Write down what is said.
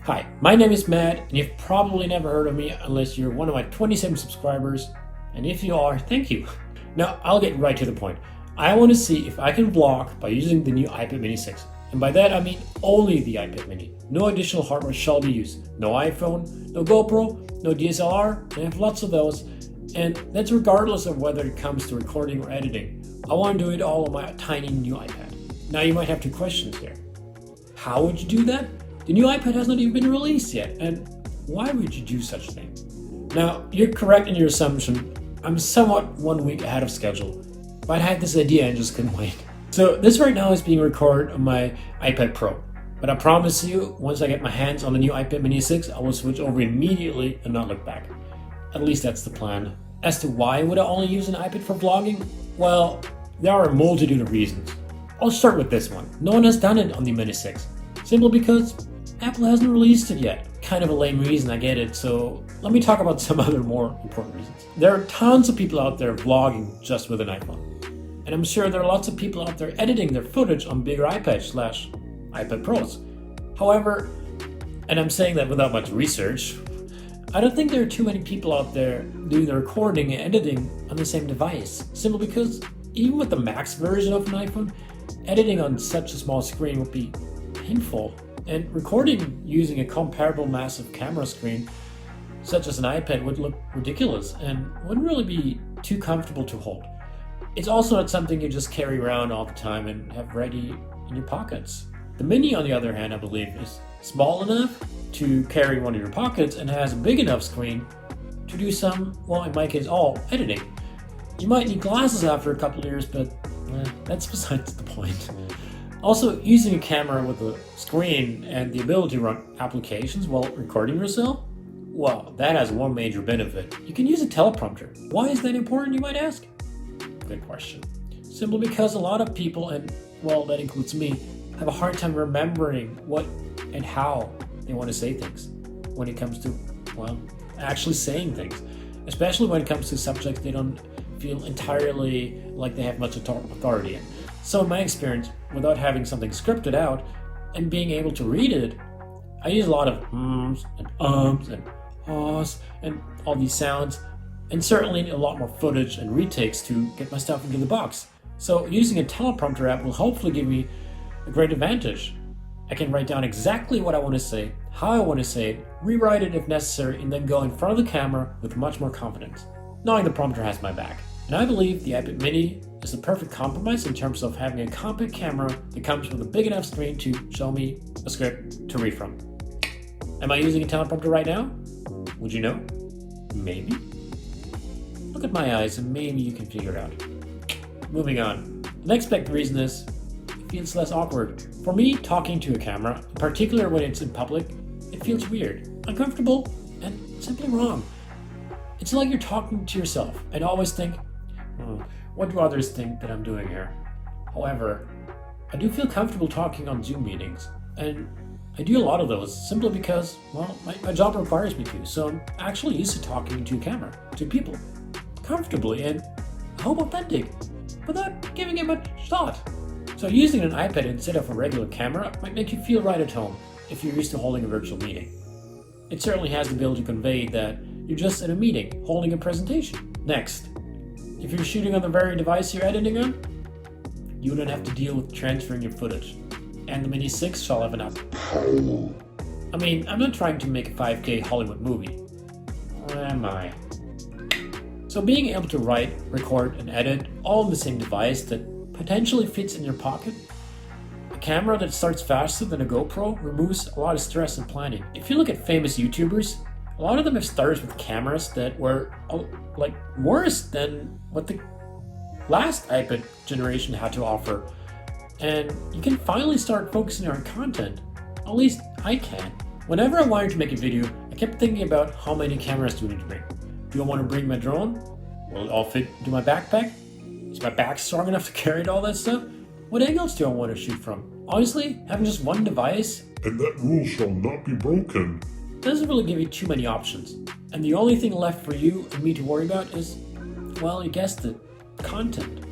Hi, my name is Matt, and you've probably never heard of me unless you're one of my 27 subscribers, and if you are, thank you. Now, I'll get right to the point. I want to see if I can vlog by using the new iPad mini 6. And by that I mean only the iPad mini. No additional hardware shall be used. No iPhone, no GoPro, no DSLR, I have lots of those, and that's regardless of whether it comes to recording or editing. I want to do it all on my tiny new iPad. Now you might have two questions here. How would you do that? The new iPad has not even been released yet, and why would you do such a thing? Now, you're correct in your assumption. I'm somewhat 1 week ahead of schedule, but I had this idea and just couldn't wait. So this right now is being recorded on my iPad Pro, but I promise you, once I get my hands on the new iPad mini 6, I will switch over immediately and not look back. At least that's the plan. As to why would I only use an iPad for vlogging? Well, there are a multitude of reasons. I'll start with this one. No one has done it on the mini 6. Simply because Apple hasn't released it yet. Kind of a lame reason, I get it, so let me talk about some other more important reasons. There are tons of people out there vlogging just with an iPhone. And I'm sure there are lots of people out there editing their footage on bigger iPad/iPad Pros. However, and I'm saying that without much research, I don't think there are too many people out there doing the recording and editing on the same device. Simply because even with the max version of an iPhone, editing on such a small screen would be painful. And recording using a comparable massive camera screen, such as an iPad, would look ridiculous and wouldn't really be too comfortable to hold. It's also not something you just carry around all the time and have ready in your pockets. The Mini, on the other hand, I believe, is small enough to carry in one of your pockets and has a big enough screen to do some, well, in my case, all editing. You might need glasses after a couple of years, but that's besides the point. Also, using a camera with a screen and the ability to run applications while recording yourself, well, that has one major benefit. You can use a teleprompter. Why is that important, you might ask? Good question. Simply because a lot of people, and well, that includes me, have a hard time remembering what and how they want to say things when it comes to, well, actually saying things. Especially when it comes to subjects they don't feel entirely like they have much authority in. So in my experience, without having something scripted out and being able to read it, I use a lot of ums and ums and ahs and all these sounds, and certainly a lot more footage and retakes to get my stuff into the box. So using a teleprompter app will hopefully give me a great advantage. I can write down exactly what I want to say, how I want to say it, rewrite it if necessary, and then go in front of the camera with much more confidence, knowing the prompter has my back. And I believe the iPad mini is the perfect compromise in terms of having a compact camera that comes with a big enough screen to show me a script to read from. Am I using a teleprompter right now? Would you know? Maybe. Look at my eyes and maybe you can figure it out. Moving on. The next big reason is it feels less awkward. For me, talking to a camera, in particular when it's in public, it feels weird, uncomfortable, and simply wrong. It's like you're talking to yourself and always think, what do others think that I'm doing here? However, I do feel comfortable talking on Zoom meetings, and I do a lot of those simply because, well, my job requires me to, so I'm actually used to talking to a camera, to people, comfortably and I hope authentic, without giving it much thought. So using an iPad instead of a regular camera might make you feel right at home if you're used to holding a virtual meeting. It certainly has the ability to convey that you're just at a meeting, holding a presentation. Next, if you're shooting on the very device you're editing on, you don't have to deal with transferring your footage. And the Mini 6 shall have enough power. I mean, I'm not trying to make a 5K Hollywood movie. Or am I? So being able to write, record, and edit all on the same device that potentially fits in your pocket, a camera that starts faster than a GoPro removes a lot of stress and planning. If you look at famous YouTubers, a lot of them have started with cameras that were worse than what the last iPad generation had to offer. And you can finally start focusing on content. At least I can. Whenever I wanted to make a video, I kept thinking about how many cameras do I need to bring. Do I want to bring my drone? Will it all fit into my backpack? Is my back strong enough to carry all that stuff? What angles do I want to shoot from? Honestly, having just one device, and that rule shall not be broken, doesn't really give you too many options. And the only thing left for you and me to worry about is, well, you guessed it, content.